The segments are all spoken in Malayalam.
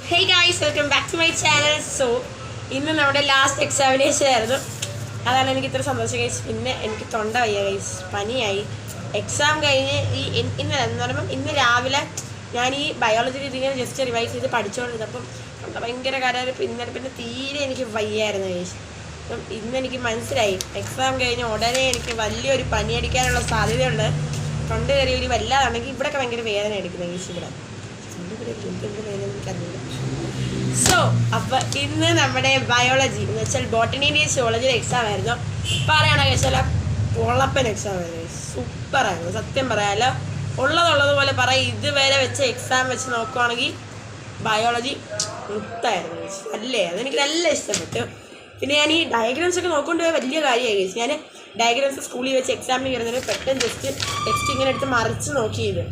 Hey guys, welcome back to my channel. So, ഇന്ന് നമ്മുടെ ലാസ്റ്റ് എക്സാമിനേഷൻ ആയിരുന്നു. അതാണ് എനിക്ക് ഇത്ര സന്തോഷം കഴിച്ചു. പിന്നെ എനിക്ക് തൊണ്ട വയ്യ കഴിച്ചു, പനിയായി. എക്സാം കഴിഞ്ഞ് ഇന്നലെ എന്ന് പറയുമ്പം ഇന്ന് രാവിലെ ഞാൻ ഈ ബയോളജി ഇതിങ്ങനെ ജസ്റ്റ് റിവൈസ് ചെയ്ത് പഠിച്ചുകൊണ്ടിരുന്നപ്പം തൊണ്ട ഭയങ്കര കരപ്പ്. ഇന്നലെ പിന്നെ തീരെ എനിക്ക് വയ്യായിരുന്നു കഴിച്ചു. അപ്പം ഇന്നെനിക്ക് മനസ്സിലായി എക്സാം കഴിഞ്ഞ് ഉടനെ എനിക്ക് വലിയൊരു പനി അടിക്കാനുള്ള സാധ്യതയുണ്ട്. തൊണ്ട കയറി ഒരു വല്ലാതാണെങ്കിൽ ഇവിടെയൊക്കെ ഭയങ്കര വേദന എടുക്കുന്നത് കഴിച്ചു. ഇവിടെ സോ അപ്പോൾ ഇന്ന് നമ്മുടെ ബയോളജി എന്ന് വെച്ചാൽ ബോട്ടണിൻ്റെയും സുവോളജിയുടെ എക്സാം ആയിരുന്നു. പറയുകയാണെങ്കിൽ വെച്ചാൽ പൊള്ളപ്പൻ എക്സാം ആയിരുന്നു. സൂപ്പറായിരുന്നു, സത്യം പറയാമല്ലോ. ഉള്ളതുപോലെ പറയാം. ഇതുവരെ വെച്ച എക്സാം വെച്ച് നോക്കുവാണെങ്കിൽ ബയോളജി മുത്തായിരുന്നു അല്ലേ. അതെനിക്ക് നല്ല ഇഷ്ടപ്പെട്ടു. പിന്നെ ഞാൻ ഈ ഡയഗ്രാംസ് ഒക്കെ നോക്കൊണ്ട് പോയ വലിയ കാര്യമായി കഴിച്ചു. ഞാൻ ഡയഗ്രാംസ് സ്കൂളിൽ വെച്ച് എക്സാമിന് കയറുന്നതിന് പെട്ടെന്ന് ടെക്സ്റ്റ് ഇങ്ങനെ എടുത്ത് മറിച്ച് നോക്കിയത്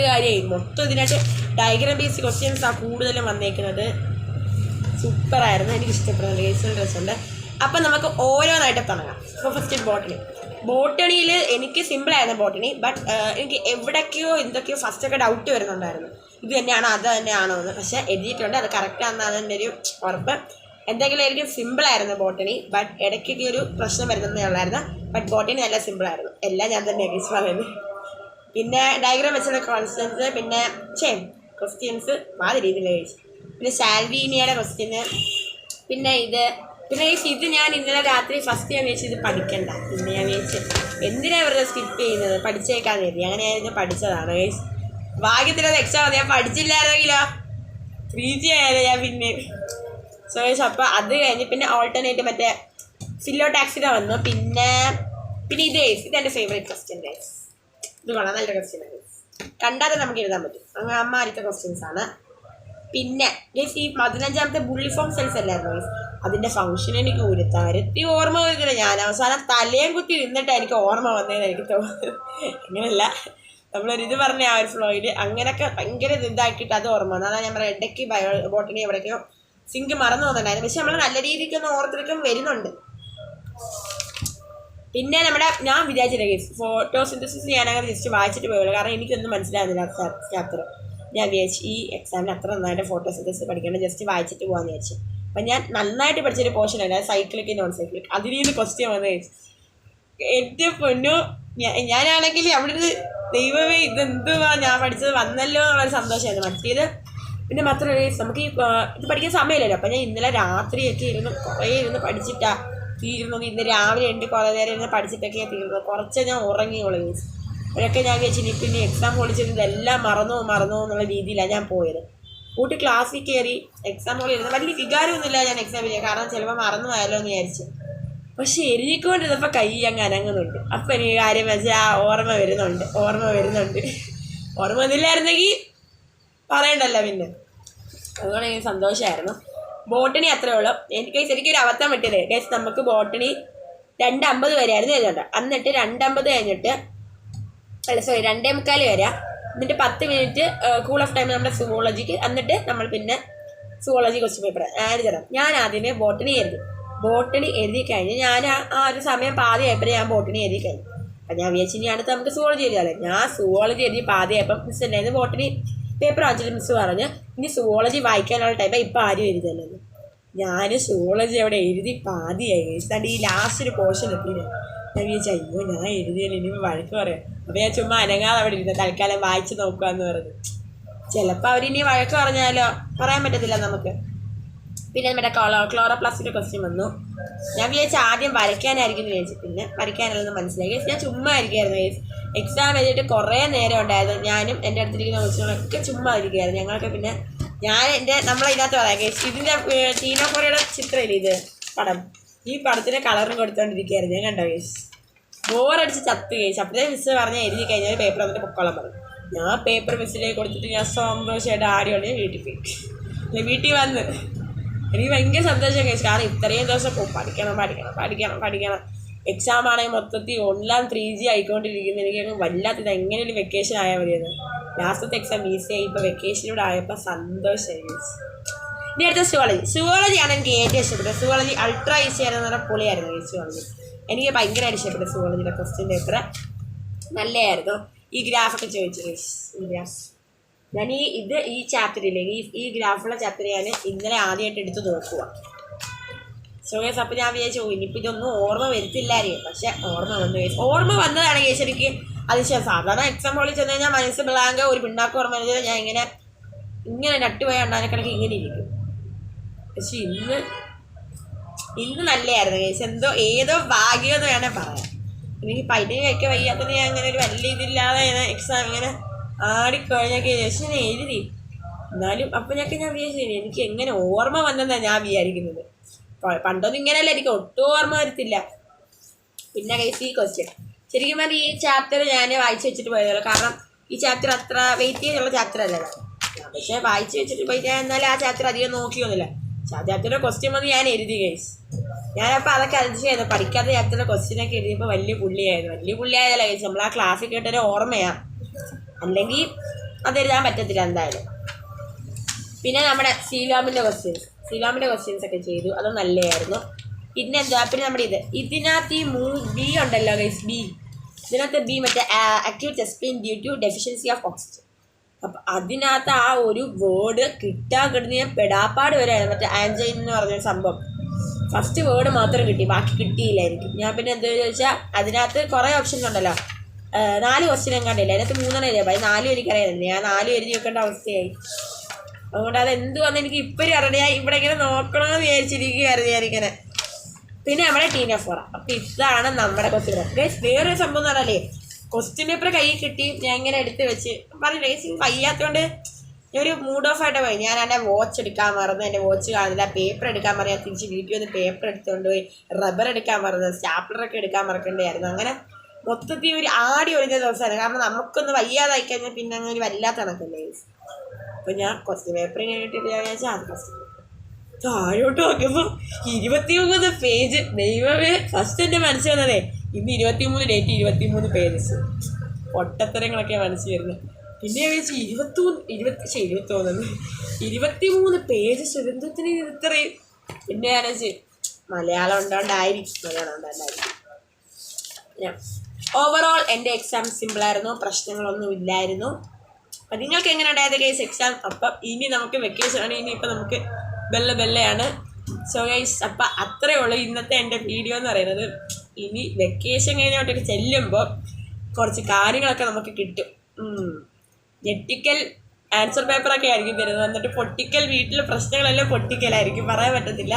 കാര്യമായി. മൊത്തം ഇതിനായിട്ട് ഡയഗ്രാം ബേസ്ഡ് ക്വസ്റ്റ്യൻസാണ് കൂടുതലും വന്നേക്കുന്നത്. സൂപ്പറായിരുന്നു, എനിക്ക് ഇഷ്ടപ്പെടുന്നത്. കേസുകൾ രസമുണ്ട്. അപ്പം നമുക്ക് ഓരോന്നായിട്ട് തുടങ്ങാം. അപ്പോൾ ഫസ്റ്റ് ബോട്ടണിയിൽ എനിക്ക് സിമ്പിളായിരുന്നു ബോട്ടണി. ബട്ട് എനിക്ക് എവിടേക്കോ എന്തൊക്കെയോ ഫസ്റ്റൊക്കെ ഡൗട്ട് വരുന്നുണ്ടായിരുന്നു, ഇത് തന്നെയാണോ അത് തന്നെയാണോ എന്ന്. പക്ഷേ എഴുതിയിട്ടുണ്ട്, അത് കറക്റ്റാണെന്നാണ് എൻ്റെ ഒരു ഉറപ്പ്. എന്തെങ്കിലും എനിക്ക് സിമ്പിളായിരുന്നു ബോട്ടണി. ബട്ട് ഇടയ്ക്കൊക്കെ ഒരു പ്രശ്നം വരുന്നതേ ഉള്ളായിരുന്നു. ബട്ട് ബോട്ടണി നല്ല സിമ്പിളായിരുന്നു. എല്ലാം ഞാൻ തന്നെ അഗേൻസ്റ്റ് പറയുന്നത്. പിന്നെ ഡയഗ്രാം വെച്ചുള്ള കോൺസ്റ്റൻസ്, പിന്നെ ക്വസ്റ്റ്യൻസ് മാതിരി രീതിയിൽ കഴിച്ചു. പിന്നെ സാൽവീനിയുടെ ക്വസ്റ്റ്യന്, പിന്നെ ഇത് ഞാൻ ഇന്നലെ രാത്രി ഫസ്റ്റ് ഞാൻ വിചാരിച്ചു ഇത് പഠിക്കണ്ട. പിന്നെ ഞാൻ വിചാരിച്ചു എന്തിനാണ് വെറുതെ സ്കിപ്പ് ചെയ്യുന്നത്, പഠിച്ചേക്കാന്ന് കരുതി. അങ്ങനെ ഞാൻ ഇത് പഠിച്ചതാണ്. ഭാഗ്യത്തിലത് എക്സാം ഞാൻ പഠിച്ചില്ലായിരുന്നെങ്കിലോ 3G ആയാലും ഞാൻ പിന്നെ അപ്പോൾ അത് കഴിഞ്ഞ് പിന്നെ ഓൾട്ടർനേറ്റ് മറ്റേ ഫില്ലോ ടാക്സിയുടെ വന്നു. പിന്നെ ഇതെൻ്റെ ഫേവറേറ്റ് ക്വസ്റ്റ്യൻ ഗൈസ്. ഇത് കൊള്ളാം, നല്ല ക്വസ്റ്റ്യൻ ആണ്. കണ്ടാൽ നമുക്ക് എഴുതാൻ പറ്റും. അങ്ങനെ അമ്മാരിത്തെ ക്വസ്റ്റ്യൻസ് ആണ്. പിന്നെ ഈ 15ാമത്തെ ബുള്ളി ഫോം സെൽസ് അല്ലായിരുന്നു ഗൈസ്, അതിൻ്റെ ഫംഗ്ഷൻ എനിക്ക് ഒരു തരത്തി ഓർമ്മ വരുന്നില്ല. ഞാൻ അവസാനം തലയും കുത്തി നിന്നിട്ട് എനിക്ക് ഓർമ്മ വന്നതെന്ന് എനിക്ക് തോന്നുന്നത്. അങ്ങനെയല്ല, നമ്മളൊരിത് പറഞ്ഞ ആ ഒരു ഫ്ലോയിൽ അങ്ങനെയൊക്കെ ഭയങ്കര ഇതാക്കിയിട്ട് അത് ഓർമ്മ വന്നു. അതാണ് ഞാൻ പറയാം, ഇടയ്ക്ക് ബോട്ടണി എവിടേക്കോ സിങ്ക് മറന്നു പോകുന്നുണ്ടായിരുന്നു. പക്ഷെ നമ്മൾ നല്ല രീതിക്കൊന്ന് ഓർത്തെടുക്കാൻ വരുന്നുണ്ട്. പിന്നെ ഞാൻ വിചാരിച്ചില്ല കേസ് ഫോട്ടോസിന്തസിസ് ഞാനങ്ങനെ ജസ്റ്റ് വായിച്ചിട്ട് പോയുള്ളൂ. കാരണം എനിക്കൊന്നും മനസ്സിലാകുന്നില്ല ചാപ്റ്റർ. ഞാൻ വിചാരിച്ചു ഈ എക്സാമിന് അത്ര നന്നായിട്ട് ഫോട്ടോസിന്തസിസ് പഠിക്കേണ്ട, ജസ്റ്റ് വായിച്ചിട്ട് പോകാമെന്ന് വിചാരിച്ചു. അപ്പം ഞാൻ നന്നായിട്ട് പഠിച്ചൊരു പോർഷൻ അല്ല, സൈക്ലിക് നോൺ സൈക്ലിക്, അതിൽ നിന്ന് ക്വസ്റ്റ്യൻ വന്നു കഴിച്ചു. എൻ്റെ പൊന്നു, ഞാനാണെങ്കിൽ അവിടെ നിന്ന് ദൈവമേ ഇതെന്തുവാ ഞാൻ പഠിച്ചത് വന്നല്ലോ എന്നുള്ളൊരു സന്തോഷമായിരുന്നു. മറ്റേത് പിന്നെ മാത്രമല്ല നമുക്ക് ഇത് പഠിക്കാൻ സമയമില്ലല്ലോ. അപ്പം ഞാൻ ഇന്നലെ രാത്രിയൊക്കെ കുറേ ഇരുന്ന് പഠിച്ചിട്ടാണ് തീരുന്നത്. ഇന്ന് രാവിലെ കുറേ നേരം ഇരുന്ന് പഠിച്ചിട്ടൊക്കെ തീരുന്നത്. കുറച്ച് ഞാൻ ഉറങ്ങിയോളൂ. അതൊക്കെ ഞാൻ വിചാരിച്ചു പിന്നെ എക്സാം പൊളിച്ചിട്ട് ഇതെല്ലാം മറന്നോ എന്നുള്ള രീതിയിലാണ് ഞാൻ പോയത്. കൂട്ടി ക്ലാസ്സിൽ കയറി എക്സാം ഹോളിൽ ഇരുന്ന് വലിയ വികാരമൊന്നുമില്ല ഞാൻ എക്സാം ചെയ്യാം, കാരണം ചിലപ്പോൾ മറന്നു പോയാലോ എന്ന് വിചാരിച്ചു. പക്ഷെ എഴുതിക്കൊണ്ടിരുന്നപ്പോൾ കൈ അങ്ങ് അനങ്ങുന്നുണ്ട്. അപ്പം എനിക്ക് കാര്യം വെച്ചാൽ ഓർമ്മ വരുന്നുണ്ട്. ഓർമ്മ വന്നില്ലായിരുന്നെങ്കിൽ പറയണ്ടല്ലോ. പിന്നെ അതുകൊണ്ട് എനിക്ക് സന്തോഷമായിരുന്നു. ബോട്ടണി അത്രേ ഉള്ളൂ. എനിക്ക് ശരിക്കും അബദ്ധം പറ്റിയത് ഗൈസ്, നമുക്ക് ബോട്ടണി 2:50 വരെയായിരുന്നു എഴുതേണ്ട. എന്നിട്ട് 2:50 കഴിഞ്ഞിട്ട് 2:45 വരെ, എന്നിട്ട് 10 മിനിറ്റ് കൂൾ ഓഫ് ടൈം നമ്മുടെ സുവോളജിക്ക്. എന്നിട്ട് നമ്മൾ പിന്നെ സുവോളജി ക്വസ്റ്റ്യൻ പേപ്പർ എഴുതണം. ഞാൻ ആദ്യമേ ബോട്ടണി എഴുതി കഴിഞ്ഞ് ഞാൻ ആ ഒരു സമയം പാതി ആയപ്പോൾ ഞാൻ ബോട്ടണി എഴുതി കഴിഞ്ഞു. അപ്പം ഞാൻ വിചാരിച്ചു ഇനി അടുത്ത് നമുക്ക് സുവോളജി എഴുതാമല്ലോ. ഞാൻ സുവോളജി എഴുതി പാതി ആയപ്പം മിസ് ഉണ്ടായിരുന്നു ബോട്ടണി പേപ്പർ വാങ്ങിച്ചിട്ട് മിസ് പറഞ്ഞ് ഇനി സുവോളജി വായിക്കാനുള്ള ടൈമാണ്, ഇപ്പം ആരും എഴുതുന്നത്. ഞാൻ സുവോളജി അവിടെ എഴുതി പാതിയായി. ഈ ലാസ്റ്റ് ഒരു പോർഷൻ എത്തിയില്ല. ഞാൻ വിചാരിച്ചു അയ്യോ ഞാൻ എഴുതിയാലും ഇനിയിപ്പോൾ വഴക്ക് പറയാം. അപ്പോൾ ഞാൻ ചുമ്മാ അനങ്ങാതെ അവിടെ ഇരുന്ന് തൽക്കാലം വായിച്ച് നോക്കുകയെന്ന് പറഞ്ഞു. ചിലപ്പോൾ അവരിനി വഴക്ക് പറഞ്ഞാലോ, പറയാൻ പറ്റത്തില്ല നമുക്ക്. പിന്നെ നമ്മുടെ ക്ലോറോപ്ലാസ്റ്റിൻ്റെ ക്വസ്റ്റ്യൻ വന്നു. ഞാൻ വിചാരിച്ചു ആദ്യം വരയ്ക്കാനായിരിക്കും എന്ന് വിചാരിച്ചു. പിന്നെ വരയ്ക്കാനല്ലെന്ന് മനസ്സിലായി. ഞാൻ ചുമ്മാ ഇരിക്കുകയായിരുന്നു. എക്സാം എഴുതിയിട്ട് കുറേ നേരം ഉണ്ടായിരുന്നു. ഞാനും എൻ്റെ അടുത്തിരിക്കുന്ന ക്വസ്റ്റ്യനൊക്കെ ചുമ്മാ ഇരിക്കുകയായിരുന്നു. ഞങ്ങളൊക്കെ പിന്നെ നമ്മളതിനകത്ത് പറയാം ഇതിൻ്റെ ടീന കൊറിയുടെ ചിത്രമില്ല, ഇത് പടം, ഈ പടത്തിന് കളറും കൊടുത്തുകൊണ്ടിരിക്കുകയായിരുന്നു. ഞാൻ കണ്ടോ ബോറടിച്ച് ചത്ത് കഴിച്ചു. അപ്പോഴേ മിസ് പറഞ്ഞാൽ എഴുതി കഴിഞ്ഞാൽ പേപ്പർ വന്നിട്ട് പൊക്കോളം പറഞ്ഞു. ഞാൻ പേപ്പർ മിസ്സിലേക്ക് കൊടുത്തിട്ട് ഞാൻ സന്തോഷമായിട്ട് ആടിയോണ്ട് വീട്ടിൽ പോയി. വീട്ടിൽ വന്ന് എനിക്ക് ഭയങ്കര സന്തോഷം കഴിച്ചു. കാരണം ഇത്രയും ദിവസം പഠിക്കണം. എക്സാം ആണെങ്കിൽ മൊത്തത്തിൽ എല്ലാം 3G ആയിക്കൊണ്ടിരിക്കുന്നത്. എനിക്ക് വല്ലാത്തത് എങ്ങനെയൊരു വെക്കേഷൻ ആയാൽ മതിയെന്ന്. ലാസ്റ്റത്തെ എക്സാം ഈസിയായി. ഇപ്പോൾ വെക്കേഷനിലൂടെ ആയപ്പോൾ സന്തോഷമായി. ഇനി അടുത്ത സുവോളജിയാണ് എനിക്ക് ഏറ്റവും ഇഷ്ടപ്പെട്ടത്. സുവോളജി അൾട്രാ ഈസി ആയിരുന്നു പറഞ്ഞാൽ പൊളിയായിരുന്നു. സുവോളജി എനിക്ക് ഭയങ്കരമായിട്ട് ഇഷ്ടപ്പെട്ടു. സുവോളജിയുടെ ക്വസ്റ്റ്യൻ പേപ്പർ നല്ലതായിരുന്നു. ഈ ഗ്രാഫൊക്കെ ചോദിച്ചു, ഈ ഗ്രാഫ് ഞാൻ ഈ ചാപ്റ്ററില്ലേ ഈ ഗ്രാഫുള്ള ചാപ്റ്റർ ഞാൻ ഇന്നലെ ആദ്യമായിട്ട് എടുത്ത് നോക്കുക. സോ ഗൈസ് അപ്പോൾ ഞാൻ വിചാരിച്ചു ഇനിയിപ്പോൾ ഇതൊന്നും ഓർമ്മ വരുത്തില്ലായിരിക്കും. പക്ഷെ ഓർമ്മ വന്നതാണ് കേസ് എനിക്ക് അതിശയം. സാധാരണ എക്സാം ഹോളിൽ ചെന്ന് കഴിഞ്ഞാൽ മനസ്സ് ബ്ലാങ്ക് ഒരു പിണ്ണാക്ക് ഓർമ്മ വരുന്നത് ഞാൻ ഇങ്ങനെ നട്ടുപോയ അണ്ണാനക്കണക്ക് ഇങ്ങനെ ഇരിക്കും. പക്ഷെ ഇന്ന് നല്ലതായിരുന്നു കേസ്. ഏതോ ഭാഗ്യം എന്ന് വേണേൽ പറയാം. എനിക്ക് പൈനൊക്കെ വയ്യാത്തത് ഞാൻ അങ്ങനെ ഒരു വലിയ ഇതില്ലാതെ എക്സാം ഇങ്ങനെ ആടിക്കഴിഞ്ഞൊക്കെ ശേഷം എഴുതി. എന്നാലും അപ്പം ഞാൻ വിചാരിച്ചു എനിക്ക് എങ്ങനെ ഓർമ്മ വന്നെന്നാണ് ഞാൻ വിചാരിക്കുന്നത്. പണ്ടൊന്നും ഇങ്ങനെയല്ല, എനിക്ക് ഒട്ടും ഓർമ്മ വരത്തില്ല. പിന്നെ കേസ് ഈ ക്വസ്റ്റ്യൻ ശരിക്കും പറഞ്ഞാൽ ഈ ചാപ്റ്റർ ഞാൻ വായിച്ചു വെച്ചിട്ട് പോയതല്ലോ. കാരണം ഈ ചാപ്റ്റർ അത്ര വെയിറ്റ് ചെയ്തുള്ള ചാപ്റ്റർ അല്ലല്ലോ. പക്ഷേ വായിച്ചു വെച്ചിട്ട് പോയിട്ട് എന്നാലും ആ ചാപ്റ്റർ അധികം നോക്കിയൊന്നുമില്ല. ചാപ്റ്ററിൻ്റെ ക്വസ്റ്റ്യൻ വന്ന് ഞാൻ എഴുതി കേസ്. ഞാനപ്പോൾ അതൊക്കെ അതിശയമായിരുന്നു. പഠിക്കാത്ത ചാപ്റ്ററിൻ്റെ ക്വസ്റ്റ്യനൊക്കെ എഴുതിയപ്പോൾ വലിയ പുള്ളിയായതല്ല കേസ്. നമ്മൾ ആ ക്ലാസ്സിൽ കേട്ടൊരു ഓർമ്മയാണ്. അല്ലെങ്കിൽ അതെഴുതാൻ പറ്റത്തില്ല എന്തായാലും. പിന്നെ നമ്മുടെ സീലാമിൻ്റെ ക്വസ്റ്റ്യൻസ് ഒക്കെ ചെയ്തു, അത് നല്ലതായിരുന്നു. പിന്നെ നമ്മുടെ ഇതിനകത്ത് ഈ ബി ഉണ്ടല്ലോ ഗൈസ്, ഇതിനകത്ത് ബി മറ്റേ acute chest pain due to deficiency of oxygen. അപ്പം അതിനകത്ത് ആ ഒരു വേർഡ് കിട്ടുന്ന ഞാൻ പെടാപ്പാട് വരെയായിരുന്നു. മറ്റേ ആൻജൈൻ എന്ന് പറഞ്ഞൊരു സംഭവം ഫസ്റ്റ് വേർഡ് മാത്രം കിട്ടി, ബാക്കി കിട്ടിയില്ലായിരിക്കും. ഞാൻ പിന്നെ എന്താണെന്ന് ചോദിച്ചാൽ അതിനകത്ത് കുറേ ഓപ്ഷൻസ് ഉണ്ടല്ലോ, 4 ക്വസ്റ്റ്യൻ എങ്ങാണ്ടില്ല, അതിനകത്ത് 3 എഴുതിയപ്പോൾ 4 എനിക്കറിയായിരുന്നു. ഞാൻ 4 എഴുതി വെക്കേണ്ട അവസ്ഥയായി. അതുകൊണ്ട് അത് എന്തുവന്ന് എനിക്ക് ഇപ്പോഴും അറിയാം. ഞാൻ ഇവിടെ ഇങ്ങനെ നോക്കണമെന്ന് വിചാരിച്ചിരിക്കുകയായിരുന്നു ഞാനിങ്ങനെ. പിന്നെ നമ്മുടെ ടീനഫോറ. അപ്പം ഇതാണ് നമ്മുടെ ക്വസ്റ്റ്യൻ പേപ്പർ. വേറൊരു സംഭവം എന്ന് പറഞ്ഞാലേ ക്വസ്റ്റ്യൻ പേപ്പർ കയ്യിൽ കിട്ടി ഞാൻ ഇങ്ങനെ എടുത്ത് വെച്ച് പറഞ്ഞില്ലേ വയ്യാത്തതുകൊണ്ട് ഞാൻ ഒരു മൂഡ് ഓഫ് ആയിട്ട് പോയി. ഞാൻ എൻ്റെ വാച്ച് എടുക്കാൻ മറന്നു, എൻ്റെ വാച്ച് കാണുന്നില്ല. പേപ്പർ എടുക്കാൻ പറഞ്ഞാൽ തിരിച്ച് വീട്ടിൽ വന്ന് പേപ്പർ എടുത്തുകൊണ്ട് പോയി. റബ്ബർ എടുക്കാൻ മറന്നു, സ്റ്റാപ്ലറൊക്കെ എടുക്കാൻ മറക്കേണ്ടായിരുന്നു. അങ്ങനെ മൊത്തത്തിൽ ഒരു ആടി ഒഴിഞ്ഞ ദിവസമാണ്. കാരണം നമുക്കൊന്ന് വയ്യാതായി കഴിഞ്ഞാൽ പിന്നെ അങ്ങനെ ഒരു വല്ലാത്ത കണക്കല്ലേ. അപ്പോൾ ഞാൻ ക്വസ്റ്റ്യൻ പേപ്പർ ഇങ്ങനെ കിട്ടിയിട്ട് ഞാൻ വിചാരിച്ചാൽ അത് ക്വസ്റ്റ്യൻ പേപ്പർ താഴോട്ട് നോക്കുമ്പോൾ 23 പേജ്. ദൈവമേ, ഫസ്റ്റ് എൻ്റെ മനസ്സിൽ വന്നതേ ഇന്ന് 23 ഡേറ്റ് 23 പേജസ് പൊട്ടത്തരങ്ങളൊക്കെ മനസ്സിൽ വരുന്നത്. പിന്നെ ഞാൻ വിചാരിച്ചു 23 പേജസ് എന്തത്തിന് ഇത്രയും. പിന്നെ ഞാൻ വെച്ച് മലയാളം ഉണ്ടാണ്ടായിരിക്കും. ഓവറോൾ എൻ്റെ എക്സാം സിമ്പിളായിരുന്നു, പ്രശ്നങ്ങളൊന്നും ഇല്ലായിരുന്നു. അപ്പം നിങ്ങൾക്ക് എങ്ങനെ ഉണ്ടായത് ഗൈസ് എക്സാം? അപ്പം ഇനി നമുക്ക് വെക്കേഷൻ ആണ്, ഇനിയിപ്പോൾ നമുക്ക് ബെല്ലയാണ്. സോ ഗൈസ് അപ്പം അത്രയേ ഉള്ളൂ ഇന്നത്തെ എൻ്റെ വീഡിയോ എന്ന് പറയുന്നത്. ഇനി വെക്കേഷൻ കഴിഞ്ഞോട്ടൊക്കെ ചെല്ലുമ്പോൾ കുറച്ച് കാര്യങ്ങളൊക്കെ നമുക്ക് കിട്ടും. ഞെട്ടിക്കൽ ആൻസർ പേപ്പറൊക്കെ ആയിരിക്കും തരുന്നത്. എന്നിട്ട് പൊട്ടിക്കൽ, വീട്ടിലെ പ്രശ്നങ്ങളെല്ലാം പൊട്ടിക്കലായിരിക്കും, പറയാൻ പറ്റത്തില്ല.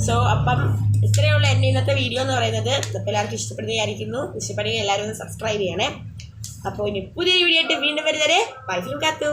സോ അപ്പം ഇത്രയേ ഉള്ളൂ എൻ്റെ ഇന്നത്തെ വീഡിയോ എന്ന് പറയുന്നത്. അപ്പോൾ എല്ലാവർക്കും ഇഷ്ടപ്പെടുകയായിരിക്കുന്നു. ഇഷ്ടപ്പെടുകയും എല്ലാവരും ഒന്ന് സബ്സ്ക്രൈബ് ചെയ്യണേ. അപ്പോൾ ഇനി പുതിയ വീഡിയോ ആയിട്ട് വീണ്ടും വരുന്നവരെ ബൈ ഫ്രം കാത്തു.